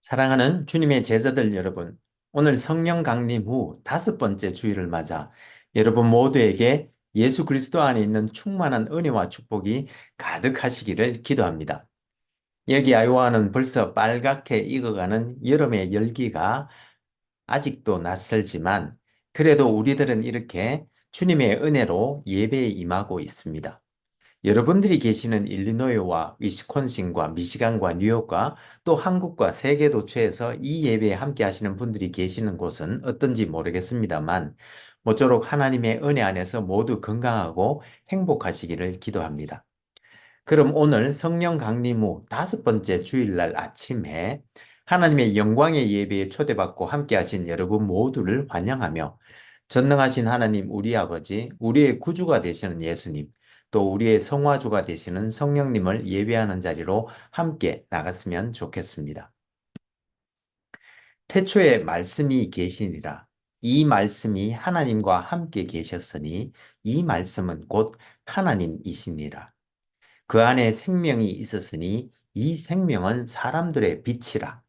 사랑하는 주님의 제자들 여러분, 오늘 성령 강림 후 5번째 주일을 맞아 여러분 모두에게 예수 그리스도 안에 있는 충만한 은혜와 축복이 가득하시기를 기도합니다. 여기 아이오와는 벌써 빨갛게 익어가는 여름의 열기가 아직도 낯설지만 그래도 우리들은 이렇게 주님의 은혜로 예배에 임하고 있습니다. 여러분들이 계시는 일리노이와 위스콘신과 미시간과 뉴욕과 또 한국과 세계 도처에서 이 예배에 함께 하시는 분들이 계시는 곳은 어떤지 모르겠습니다만 모쪼록 하나님의 은혜 안에서 모두 건강하고 행복하시기를 기도합니다. 그럼 오늘 성령 강림 후 5번째 주일날 아침에 하나님의 영광의 예배에 초대받고 함께 하신 여러분 모두를 환영하며 전능하신 하나님 우리 아버지, 우리의 구주가 되시는 예수님, 또 우리의 성화주가 되시는 성령님을 예배하는 자리로 함께 나갔으면 좋겠습니다. 태초에 말씀이 계시니라. 이 말씀이 하나님과 함께 계셨으니 이 말씀은 곧 하나님이시니라. 그 안에 생명이 있었으니 이 생명은 사람들의 빛이라.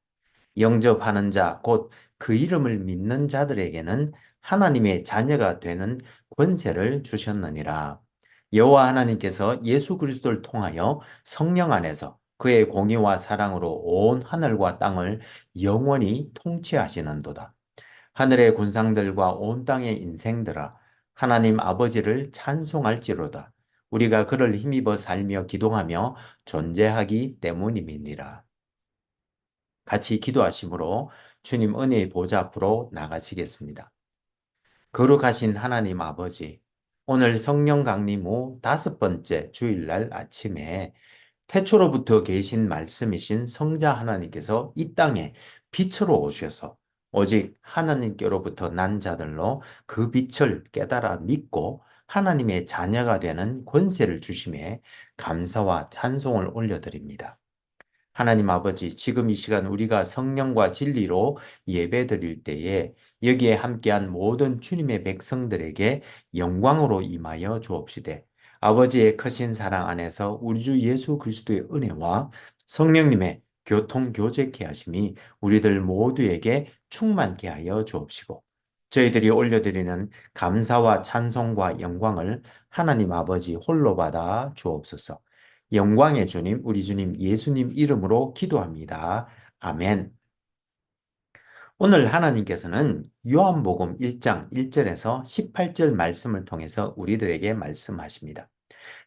영접하는 자, 곧 그 이름을 믿는 자들에게는 하나님의 자녀가 되는 권세를 주셨느니라. 여호와 하나님께서 예수 그리스도를 통하여 성령 안에서 그의 공의와 사랑으로 온 하늘과 땅을 영원히 통치하시는도다. 하늘의 군상들과 온 땅의 인생들아 하나님 아버지를 찬송할지로다. 우리가 그를 힘입어 살며 기도하며 존재하기 때문임이니라. 같이 기도하심으로 주님 은혜의 보좌 앞으로 나가시겠습니다. 거룩하신 하나님 아버지, 오늘 성령 강림 후 5번째 주일날 아침에 태초로부터 계신 말씀이신 성자 하나님께서 이 땅에 빛으로 오셔서 오직 하나님께로부터 난 자들로 그 빛을 깨달아 믿고 하나님의 자녀가 되는 권세를 주심에 감사와 찬송을 올려드립니다. 하나님 아버지, 지금 이 시간 우리가 성령과 진리로 예배드릴 때에 여기에 함께한 모든 주님의 백성들에게 영광으로 임하여 주옵시되 아버지의 크신 사랑 안에서 우리 주 예수 그리스도의 은혜와 성령님의 교통 교제케 하심이 우리들 모두에게 충만케 하여 주옵시고 저희들이 올려드리는 감사와 찬송과 영광을 하나님 아버지 홀로 받아 주옵소서. 영광의 주님, 우리 주님 예수님 이름으로 기도합니다. 아멘. 오늘 하나님께서는 요한복음 1장 1절에서 18절 말씀을 통해서 우리들에게 말씀하십니다.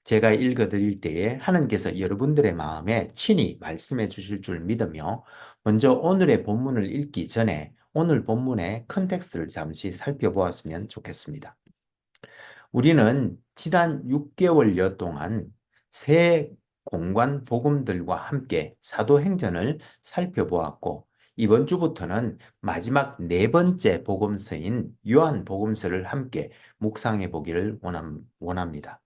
제가 읽어드릴 때에 하나님께서 여러분들의 마음에 친히 말씀해 주실 줄 믿으며 먼저 오늘의 본문을 읽기 전에 오늘 본문의 컨텍스트를 잠시 살펴보았으면 좋겠습니다. 우리는 지난 6개월여 동안 새 공관 복음들과 함께 사도행전을 살펴보았고 이번 주부터는 마지막 4번째 복음서인 요한 복음서를 함께 묵상해 보기를 원합니다.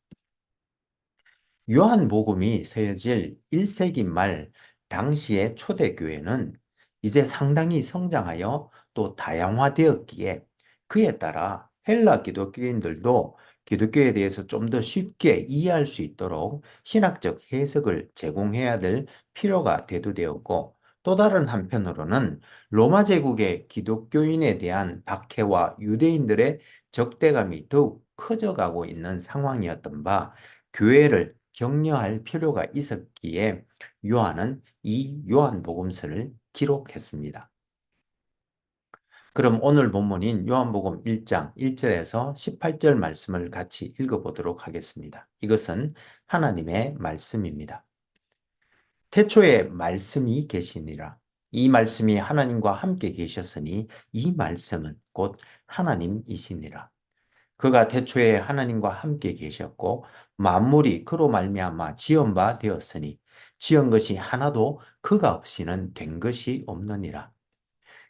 요한 복음이 쓰여질 1세기 말 당시의 초대교회는 이제 상당히 성장하여 또 다양화되었기에 그에 따라 헬라 기독교인들도 기독교에 대해서 좀 더 쉽게 이해할 수 있도록 신학적 해석을 제공해야 될 필요가 대두되었고 또 다른 한편으로는 로마 제국의 기독교인에 대한 박해와 유대인들의 적대감이 더욱 커져가고 있는 상황이었던 바 교회를 격려할 필요가 있었기에 요한은 이 요한복음서를 기록했습니다. 그럼 오늘 본문인 요한복음 1장 1절에서 18절 말씀을 같이 읽어보도록 하겠습니다. 이것은 하나님의 말씀입니다. 태초에 말씀이 계시니라. 이 말씀이 하나님과 함께 계셨으니 이 말씀은 곧 하나님이시니라. 그가 태초에 하나님과 함께 계셨고 만물이 그로 말미암아 지은 바 되었으니 지은 것이 하나도 그가 없이는 된 것이 없느니라.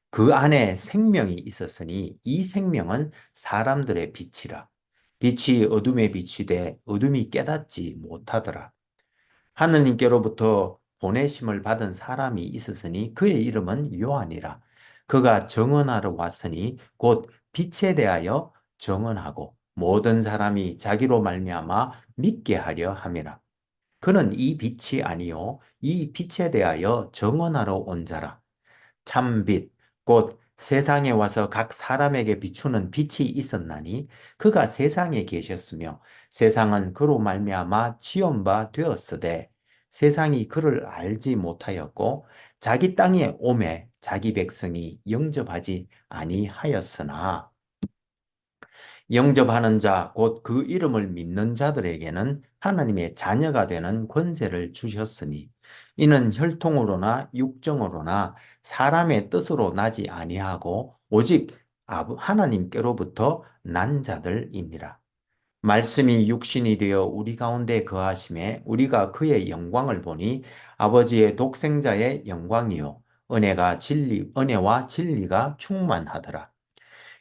그 안에 생명이 있었으니 이 생명은 사람들의 빛이라. 빛이 어둠에 비치되 어둠이 깨닫지 못하더라. 하느님께로부터 보내심을 받은 사람이 있었으니 그의 이름은 요한이라. 그가 정언하러 왔으니 곧 빛에 대하여 정언하고 모든 사람이 자기로 말미암아 믿게 하려 함이라. 그는 이 빛이 아니요 이 빛에 대하여 정언하러 온 자라. 참빛, 곧 세상에 와서 각 사람에게 비추는 빛이 있었나니 그가 세상에 계셨으며 세상은 그로 말미암아 지은 바 되었으되 세상이 그를 알지 못하였고 자기 땅에 오매 자기 백성이 영접하지 아니하였으나 영접하는 자, 곧 그 이름을 믿는 자들에게는 하나님의 자녀가 되는 권세를 주셨으니 이는 혈통으로나 육정으로나 사람의 뜻으로 나지 아니하고 오직 하나님께로부터 난 자들이니라. 말씀이 육신이 되어 우리 가운데 거하심에 우리가 그의 영광을 보니 아버지의 독생자의 영광이요 은혜와 진리가 충만하더라.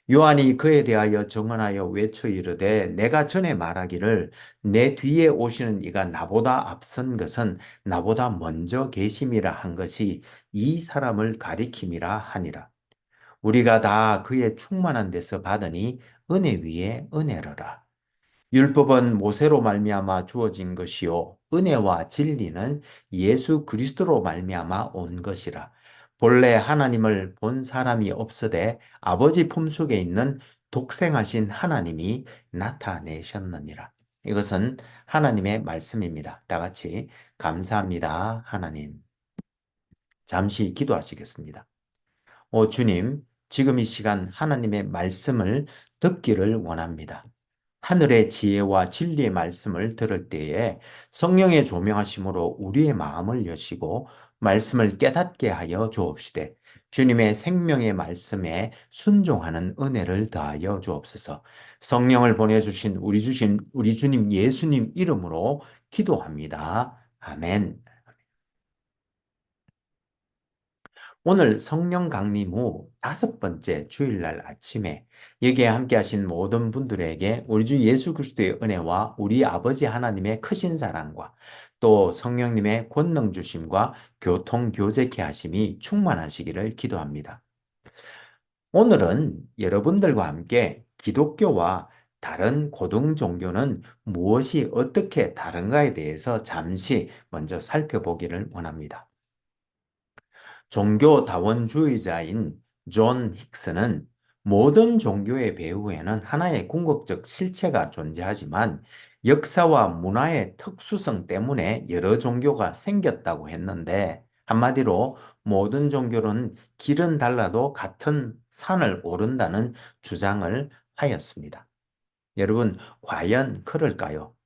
요한이 그에 대하여 정언하여 외쳐 이르되 내가 전에 말하기를 내 뒤에 오시는 이가 나보다 앞선 것은 나보다 먼저 계심이라 한 것이 이 사람을 가리킴이라 하니라. 우리가 다 그의 충만한 데서 받으니 은혜 위에 은혜로라. 율법은 모세로 말미암아 주어진 것이요 은혜와 진리는 예수 그리스도로 말미암아 온 것이라. 본래 하나님을 본 사람이 없으되 아버지 품속에 있는 독생하신 하나님이 나타내셨느니라. 이것은 하나님의 말씀입니다. 다 같이 감사합니다, 하나님. 잠시 기도하시겠습니다. 오 주님, 지금 이 시간 하나님의 말씀을 듣기를 원합니다. 하늘의 지혜와 진리의 말씀을 들을 때에 성령의 조명하심으로 우리의 마음을 여시고 말씀을 깨닫게 하여 주옵시되 주님의 생명의 말씀에 순종하는 은혜를 더하여 주옵소서. 성령을 보내주신 우리 주님 예수님 이름으로 기도합니다. 아멘. 오늘 성령 강림 후 다섯 번째 주일날 아침에 여기에 함께 하신 모든 분들에게 우리 주 예수 그리스도의 은혜와 우리 아버지 하나님의 크신 사랑과 또 성령님의 권능 주심과 교통 교제케 하심이 충만하시기를 기도합니다. 오늘은 여러분들과 함께 기독교와 다른 고등 종교는 무엇이 어떻게 다른가에 대해서 잠시 먼저 살펴보기를 원합니다. 종교다원주의자인 존 힉스는 모든 종교의 배후에는 하나의 궁극적 실체가 존재하지만 역사와 문화의 특수성 때문에 여러 종교가 생겼다고 했는데 한마디로 모든 종교는 길은 달라도 같은 산을 오른다는 주장을 하였습니다. 여러분, 과연 그럴까요?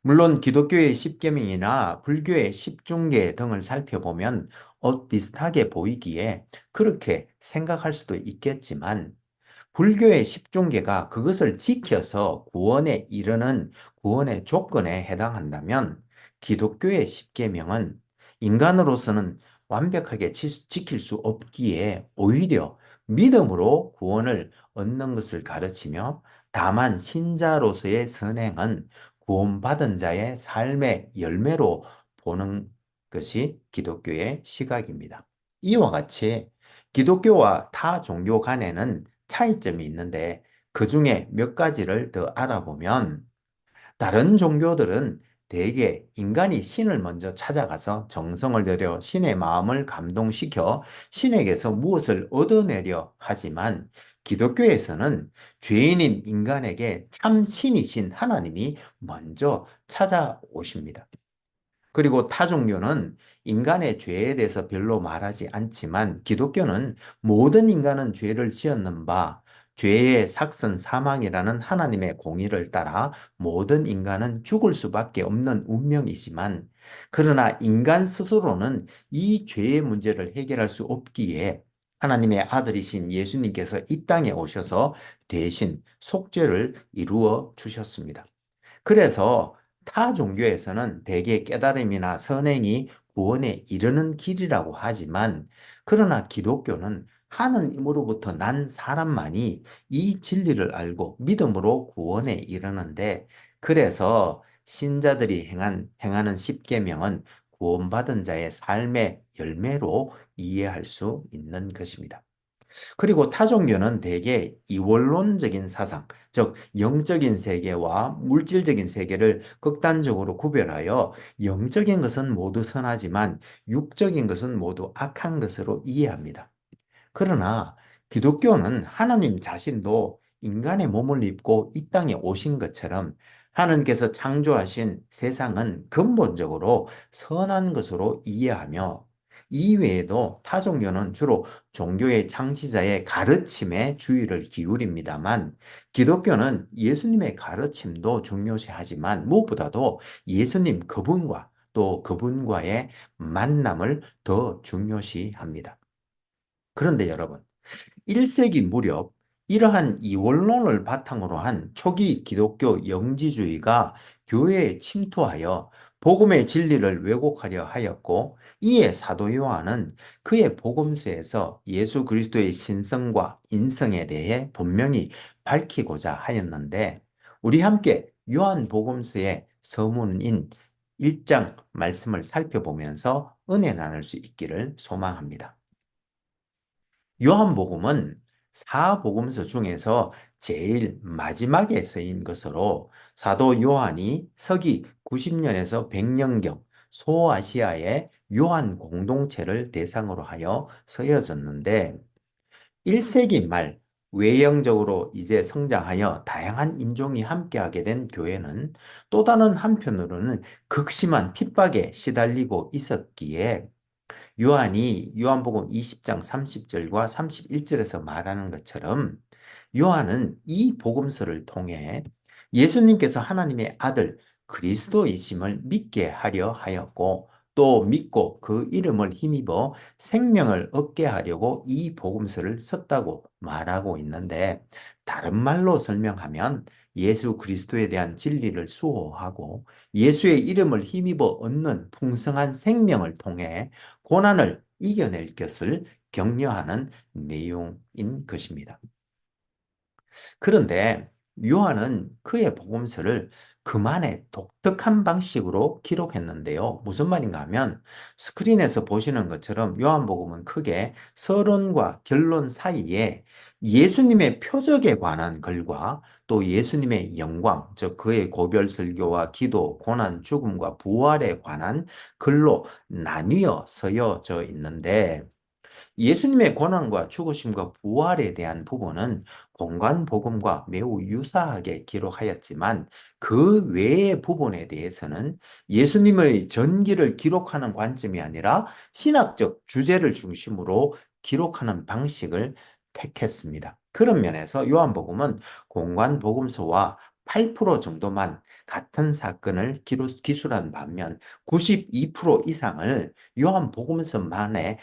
물론 기독교의 십계명이나 불교의 십중계 등을 살펴보면 비슷하게 보이기에 그렇게 생각할 수도 있겠지만 불교의 십중계가 그것을 지켜서 구원에 이르는 구원의 조건에 해당한다면 기독교의 십계명은 인간으로서는 완벽하게 지킬 수 없기에 오히려 믿음으로 구원을 얻는 것을 가르치며 다만 신자로서의 선행은 구원받은 자의 삶의 열매로 보는 것이 기독교의 시각입니다. 이와 같이 기독교와 타 종교 간에는 차이점이 있는데 그 중에 몇 가지를 더 알아보면 다른 종교들은 대개 인간이 신을 먼저 찾아가서 정성을 들여 신의 마음을 감동시켜 신에게서 무엇을 얻어내려 하지만 기독교에서는 죄인인 인간에게 참 신이신 하나님이 먼저 찾아오십니다. 그리고 타 종교는 인간의 죄에 대해서 별로 말하지 않지만 기독교는 모든 인간은 죄를 지었는 바 죄의 삭선 사망이라는 하나님의 공의를 따라 모든 인간은 죽을 수밖에 없는 운명이지만 그러나 인간 스스로는 이 죄의 문제를 해결할 수 없기에 하나님의 아들이신 예수님께서 이 땅에 오셔서 대신 속죄를 이루어 주셨습니다. 그래서 타 종교에서는 대개 깨달음이나 선행이 구원에 이르는 길이라고 하지만 그러나 기독교는 하느님으로부터 난 사람만이 이 진리를 알고 믿음으로 구원에 이르는데 그래서 신자들이 행하는 십계명은 구원받은 자의 삶의 열매로 이해할 수 있는 것입니다. 그리고 타종교는 대개 이원론적인 사상, 즉 영적인 세계와 물질적인 세계를 극단적으로 구별하여 영적인 것은 모두 선하지만 육적인 것은 모두 악한 것으로 이해합니다. 그러나 기독교는 하나님 자신도 인간의 몸을 입고 이 땅에 오신 것처럼 하나님께서 창조하신 세상은 근본적으로 선한 것으로 이해하며 이외에도 타종교는 주로 종교의 창시자의 가르침에 주의를 기울입니다만 기독교는 예수님의 가르침도 중요시하지만 무엇보다도 예수님 그분과 또 그분과의 만남을 더 중요시합니다. 그런데 여러분, 1세기 무렵 이러한 이원론을 바탕으로 한 초기 기독교 영지주의가 교회에 침투하여 복음의 진리를 왜곡하려 하였고, 이에 사도 요한은 그의 복음서에서 예수 그리스도의 신성과 인성에 대해 분명히 밝히고자 하였는데, 우리 함께 요한 복음서의 서문인 1장 말씀을 살펴보면서 은혜 나눌 수 있기를 소망합니다. 요한복음은 사복음서 중에서 제일 마지막에 쓰인 것으로 사도 요한이 서기 90년에서 100년경 소아시아의 요한 공동체를 대상으로 하여 쓰여졌는데 1세기 말 외형적으로 이제 성장하여 다양한 인종이 함께하게 된 교회는 또 다른 한편으로는 극심한 핍박에 시달리고 있었기에 요한이 요한복음 20장 30절과 31절에서 말하는 것처럼 요한은 이 복음서를 통해 예수님께서 하나님의 아들 그리스도이심을 믿게 하려 하였고 또 믿고 그 이름을 힘입어 생명을 얻게 하려고 이 복음서를 썼다고 말하고 있는데 다른 말로 설명하면 예수 그리스도에 대한 진리를 수호하고 예수의 이름을 힘입어 얻는 풍성한 생명을 통해 고난을 이겨낼 것을 격려하는 내용인 것입니다. 그런데 요한은 그의 복음서를 그만의 독특한 방식으로 기록했는데요. 무슨 말인가 하면 스크린에서 보시는 것처럼 요한복음은 크게 서론과 결론 사이에 예수님의 표적에 관한 글과 또 예수님의 영광, 즉 그의 고별 설교와 기도, 고난, 죽음과 부활에 관한 글로 나뉘어 서여져 있는데 예수님의 고난과 죽으심과 부활에 대한 부분은 공관복음과 매우 유사하게 기록하였지만 그 외의 부분에 대해서는 예수님의 전기를 기록하는 관점이 아니라 신학적 주제를 중심으로 기록하는 방식을 택했습니다. 그런 면에서 요한복음은 공관복음서와 8% 정도만 같은 사건을 기술한 반면 92% 이상을 요한복음서만의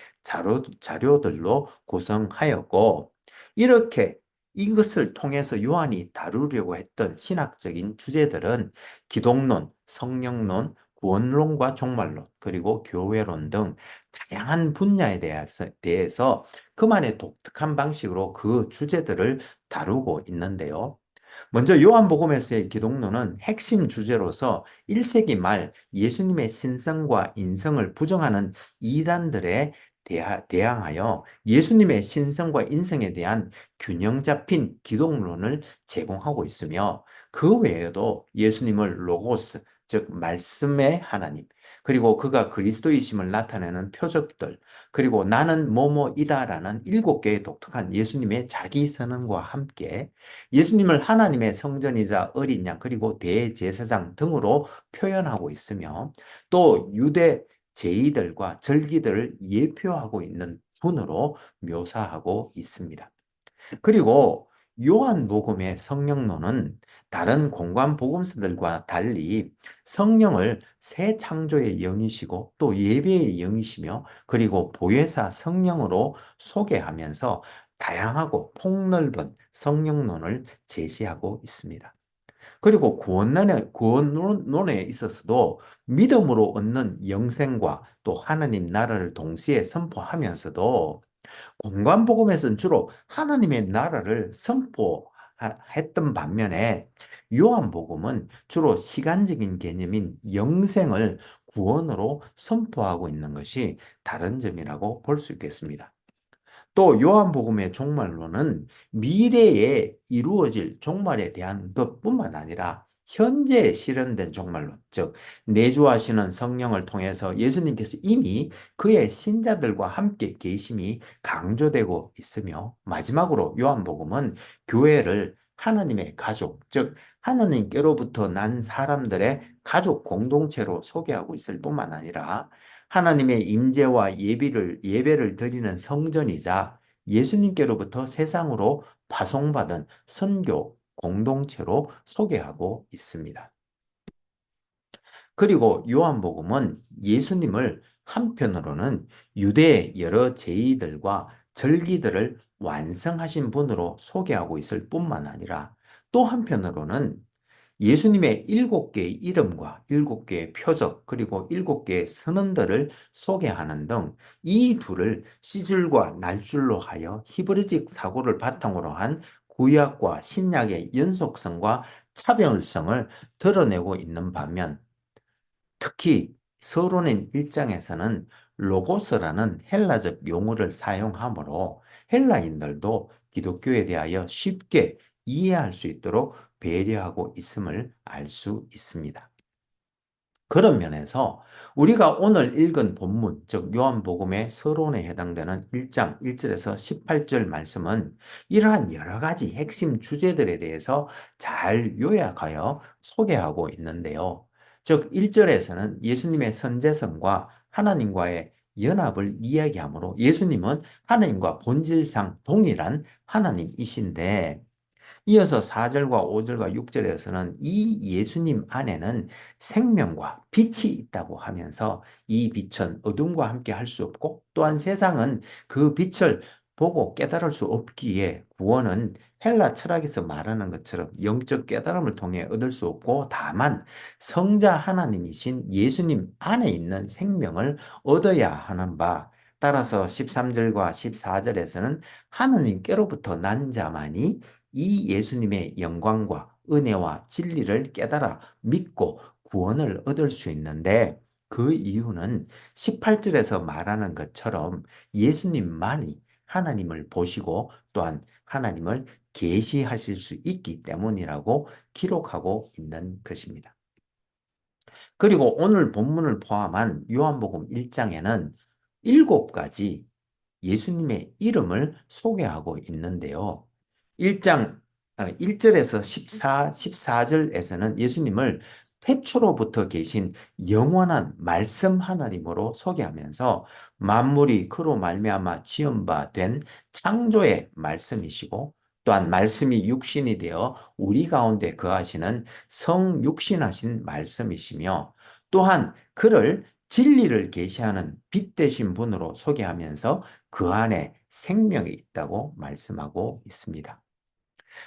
자료들로 구성하였고 이렇게 이것을 통해서 요한이 다루려고 했던 신학적인 주제들은 기독론, 성령론, 구원론과 종말론, 그리고 교회론 등 다양한 분야에 대해서 그만의 독특한 방식으로 그 주제들을 다루고 있는데요. 먼저 요한복음에서의 기독론은 핵심 주제로서 1세기 말 예수님의 신성과 인성을 부정하는 이단들에 대항하여 예수님의 신성과 인성에 대한 균형 잡힌 기독론을 제공하고 있으며 그 외에도 예수님을 로고스, 즉 말씀의 하나님, 그리고 그가 그리스도이심을 나타내는 표적들, 그리고 나는 뭐뭐이다라는 7개의 독특한 예수님의 자기 선언과 함께 예수님을 하나님의 성전이자 어린 양 그리고 대제사장 등으로 표현하고 있으며 또 유대 제의들과 절기들을 예표하고 있는 분으로 묘사하고 있습니다. 그리고 요한복음의 성령론은 다른 공관 복음서들과 달리 성령을 새 창조의 영이시고 또 예배의 영이시며 그리고 보혜사 성령으로 소개하면서 다양하고 폭넓은 성령론을 제시하고 있습니다. 그리고 구원론에 있어서도 믿음으로 얻는 영생과 또 하나님 나라를 동시에 선포하면서도 공관복음에서는 주로 하나님의 나라를 선포했던 반면에 요한복음은 주로 시간적인 개념인 영생을 구원으로 선포하고 있는 것이 다른 점이라고 볼 수 있겠습니다. 또 요한복음의 종말론은 미래에 이루어질 종말에 대한 것뿐만 아니라 현재 실현된 종말론, 즉 내주하시는 성령을 통해서 예수님께서 이미 그의 신자들과 함께 계심이 강조되고 있으며, 마지막으로 요한복음은 교회를 하나님의 가족, 즉 하나님께로부터 난 사람들의 가족 공동체로 소개하고 있을 뿐만 아니라 하나님의 임재와 예배를 드리는 성전이자 예수님께로부터 세상으로 파송받은 선교 공동체로 소개하고 있습니다. 그리고 요한복음은 예수님을 한편으로는 유대의 여러 제의들과 절기들을 완성하신 분으로 소개하고 있을 뿐만 아니라, 또 한편으로는 예수님의 7개의 이름과 7개의 표적, 그리고 7개의 선언들을 소개하는 등 이 둘을 시줄과 날줄로 하여 히브리직 사고를 바탕으로 한 구약과 신약의 연속성과 차별성을 드러내고 있는 반면, 특히 서론인 1장에서는 로고스라는 헬라적 용어를 사용하므로 헬라인들도 기독교에 대하여 쉽게 이해할 수 있도록 배려하고 있음을 알 수 있습니다. 그런 면에서 우리가 오늘 읽은 본문, 즉 요한복음의 서론에 해당되는 1장 1절에서 18절 말씀은 이러한 여러 가지 핵심 주제들에 대해서 잘 요약하여 소개하고 있는데요. 즉 1절에서는 예수님의 선제성과 하나님과의 연합을 이야기하므로 예수님은 하나님과 본질상 동일한 하나님이신데, 이어서 4절과 5절과 6절에서는 이 예수님 안에는 생명과 빛이 있다고 하면서 이 빛은 어둠과 함께 할 수 없고, 또한 세상은 그 빛을 보고 깨달을 수 없기에 구원은 헬라 철학에서 말하는 것처럼 영적 깨달음을 통해 얻을 수 없고, 다만 성자 하나님이신 예수님 안에 있는 생명을 얻어야 하는 바, 따라서 13절과 14절에서는 하느님께로부터 난 자만이 이 예수님의 영광과 은혜와 진리를 깨달아 믿고 구원을 얻을 수 있는데, 그 이유는 18절에서 말하는 것처럼 예수님만이 하나님을 보시고 또한 하나님을 계시하실 수 있기 때문이라고 기록하고 있는 것입니다. 그리고 오늘 본문을 포함한 요한복음 1장에는 7가지 예수님의 이름을 소개하고 있는데요. 1장 1절에서 14절에서는 예수님을 태초로부터 계신 영원한 말씀 하나님으로 소개하면서 만물이 그로 말미암아 지은 바 된 창조의 말씀이시고, 또한 말씀이 육신이 되어 우리 가운데 거하시는 성육신하신 말씀이시며, 또한 그를 진리를 계시하는 빛 되신 분으로 소개하면서 그 안에 생명이 있다고 말씀하고 있습니다.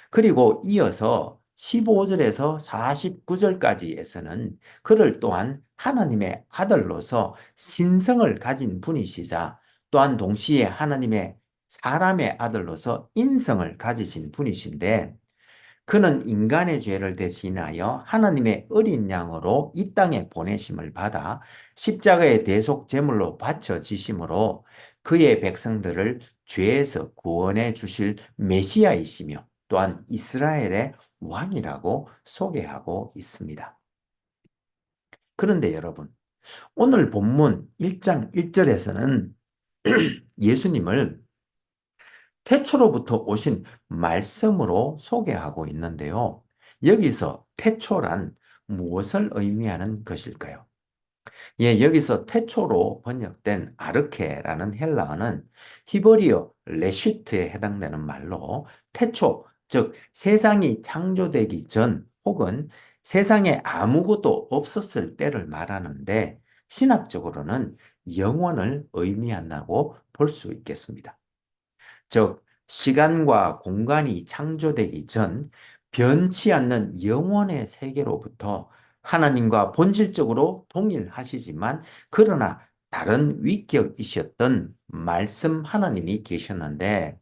그리고 이어서 15절에서 49절까지에서는 그를 또한 하나님의 아들로서 신성을 가진 분이시자, 또한 동시에 하나님의 사람의 아들로서 인성을 가지신 분이신데, 그는 인간의 죄를 대신하여 하나님의 어린 양으로 이 땅에 보내심을 받아 십자가의 대속 제물로 바쳐지심으로 그의 백성들을 죄에서 구원해 주실 메시아이시며, 또한 이스라엘의 왕이라고 소개하고 있습니다. 그런데 여러분, 오늘 본문 1장 1절에서는 예수님을 태초로부터 오신 말씀으로 소개하고 있는데요. 여기서 태초란 무엇을 의미하는 것일까요? 예, 여기서 태초로 번역된 아르케라는 헬라어는 히브리어 레시트에 해당되는 말로 태초, 즉 세상이 창조되기 전 혹은 세상에 아무것도 없었을 때를 말하는데, 신학적으로는 영원을 의미한다고 볼 수 있겠습니다. 즉 시간과 공간이 창조되기 전 변치 않는 영원의 세계로부터 하나님과 본질적으로 동일하시지만 그러나 다른 위격이셨던 말씀 하나님이 계셨는데,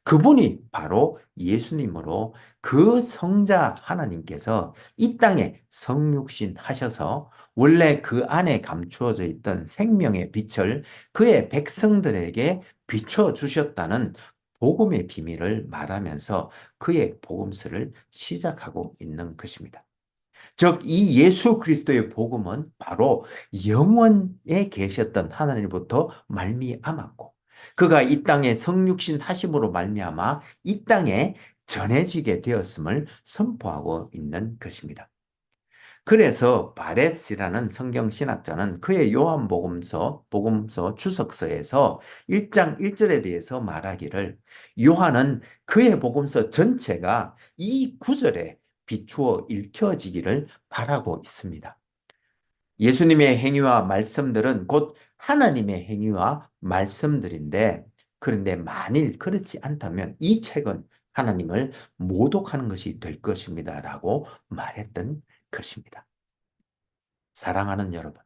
그분이 바로 예수님으로 그 성자 하나님께서 이 땅에 성육신 하셔서 원래 그 안에 감추어져 있던 생명의 빛을 그의 백성들에게 비춰주셨다는 복음의 비밀을 말하면서 그의 복음서를 시작하고 있는 것입니다. 즉, 이 예수 그리스도의 복음은 바로 영원에 계셨던 하나님부터 말미암았고, 그가 이 땅에 성육신 하심으로 말미암아 이 땅에 전해지게 되었음을 선포하고 있는 것입니다. 그래서 바렛이라는 성경 신학자는 그의 복음서 주석서에서 1장 1절에 대해서 말하기를, 요한은 그의 복음서 전체가 이 구절에 비추어 읽혀지기를 바라고 있습니다. 예수님의 행위와 말씀들은 곧 하나님의 행위와 말씀들인데, 그런데 만일 그렇지 않다면 이 책은 하나님을 모독하는 것이 될 것입니다라고 말했던 것입니다. 사랑하는 여러분,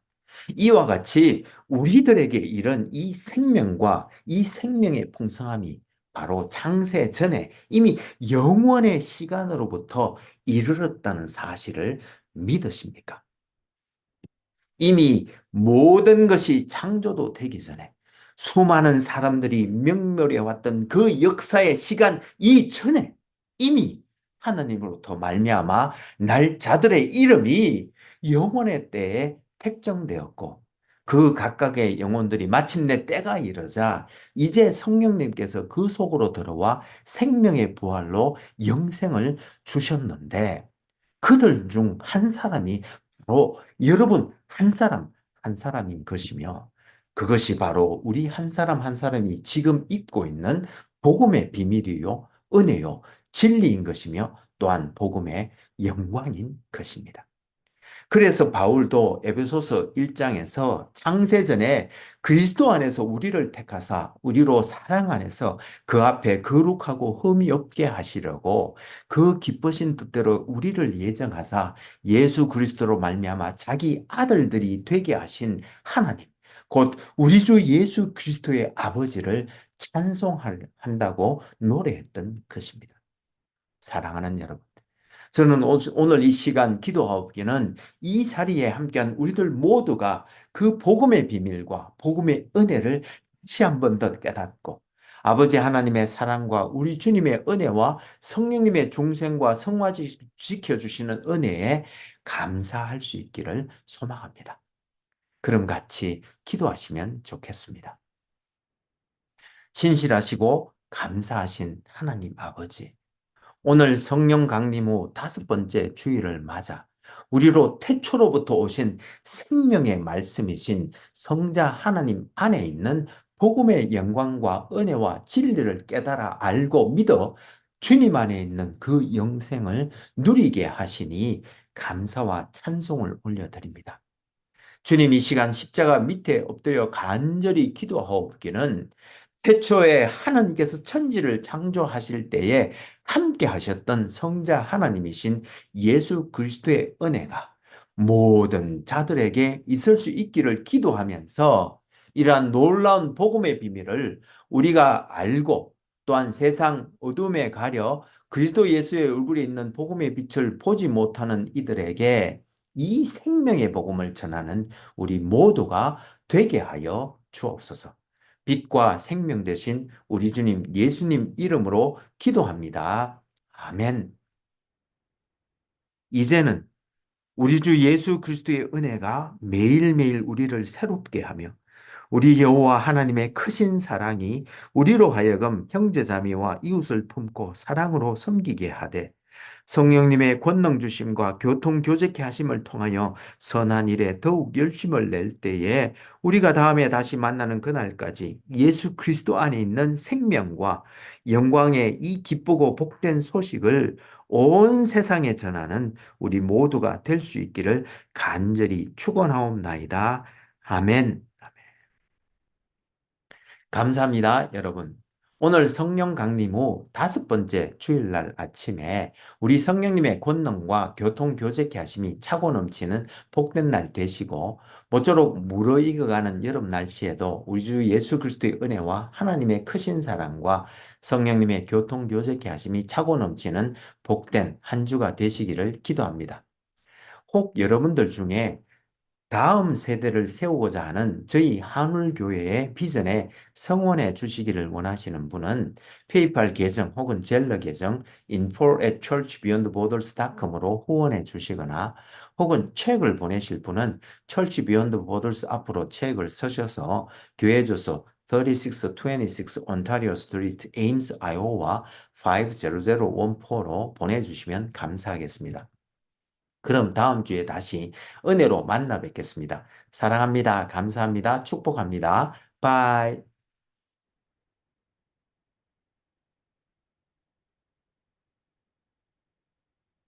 이와 같이 우리들에게 이런 이 생명과 이 생명의 풍성함이 바로 창세 전에 이미 영원의 시간으로부터 이르렀다는 사실을 믿으십니까? 이미 모든 것이 창조도 되기 전에 수많은 사람들이 명멸해 왔던 그 역사의 시간 이전에 이미 하나님으로부터 말미암아 날짜들의 이름이 영원의 때에 택정되었고, 그 각각의 영혼들이 마침내 때가 이르자 이제 성령님께서 그 속으로 들어와 생명의 부활로 영생을 주셨는데, 그들 중 한 사람이 바로 여러분 한 사람인 것이며, 그것이 바로 우리 한 사람 한 사람이 지금 입고 있는 복음의 비밀이요, 은혜요, 진리인 것이며, 또한 복음의 영광인 것입니다. 그래서 바울도 에베소서 1장에서 창세전에 그리스도 안에서 우리를 택하사 우리로 사랑 안에서 그 앞에 거룩하고 흠이 없게 하시려고 그 기쁘신 뜻대로 우리를 예정하사 예수 그리스도로 말미암아 자기 아들들이 되게 하신 하나님, 곧 우리 주 예수 그리스도의 아버지를 찬송한다고 노래했던 것입니다. 사랑하는 여러분, 저는 오늘 이 시간 기도하옵기는 이 자리에 함께한 우리들 모두가 그 복음의 비밀과 복음의 은혜를 다시 한 번 더 깨닫고, 아버지 하나님의 사랑과 우리 주님의 은혜와 성령님의 중생과 성화시켜주시는 은혜에 감사할 수 있기를 소망합니다. 그럼 같이 기도하시면 좋겠습니다. 신실하시고 감사하신 하나님 아버지, 오늘 성령 강림 후 5번째 주일을 맞아 우리로 태초로부터 오신 생명의 말씀이신 성자 하나님 안에 있는 복음의 영광과 은혜와 진리를 깨달아 알고 믿어 주님 안에 있는 그 영생을 누리게 하시니 감사와 찬송을 올려드립니다. 주님, 이 시간 십자가 밑에 엎드려 간절히 기도하옵기는 태초에 하나님께서 천지를 창조하실 때에 함께 하셨던 성자 하나님이신 예수 그리스도의 은혜가 모든 자들에게 있을 수 있기를 기도하면서, 이러한 놀라운 복음의 비밀을 우리가 알고 또한 세상 어둠에 가려 그리스도 예수의 얼굴에 있는 복음의 빛을 보지 못하는 이들에게 이 생명의 복음을 전하는 우리 모두가 되게 하여 주옵소서. 빛과 생명 되신 우리 주님 예수님 이름으로 기도합니다. 아멘. 이제는 우리 주 예수 그리스도의 은혜가 매일매일 우리를 새롭게 하며 우리 여호와 하나님의 크신 사랑이 우리로 하여금 형제자매와 이웃을 품고 사랑으로 섬기게 하되, 성령님의 권능 주심과 교통 교제케 하심을 통하여 선한 일에 더욱 열심을 낼 때에 우리가 다음에 다시 만나는 그날까지 예수 그리스도 안에 있는 생명과 영광의 이 기쁘고 복된 소식을 온 세상에 전하는 우리 모두가 될 수 있기를 간절히 축원하옵나이다. 아멘. 감사합니다, 여러분. 오늘 성령 강림 후 5번째 주일날 아침에 우리 성령님의 권능과 교통 교제케 하심이 차고 넘치는 복된 날 되시고, 모쪼록 무르익어가는 여름 날씨에도 우리 주 예수 그리스도의 은혜와 하나님의 크신 사랑과 성령님의 교통 교제케 하심이 차고 넘치는 복된 한 주가 되시기를 기도합니다. 혹 여러분들 중에 다음 세대를 세우고자 하는 저희 한울교회의 비전에 성원해 주시기를 원하시는 분은 페이팔 계정 혹은 젤러 계정 info@churchbeyondborders.com으로 후원해 주시거나 혹은 책을 보내실 분은 Church Beyond Borders 앞으로 책을 서셔서 교회 주소 3626 Ontario Street, Ames, Iowa 50014로 보내주시면 감사하겠습니다. 그럼 다음 주에 다시 은혜로 만나 뵙겠습니다. 사랑합니다. 감사합니다. 축복합니다. 바이.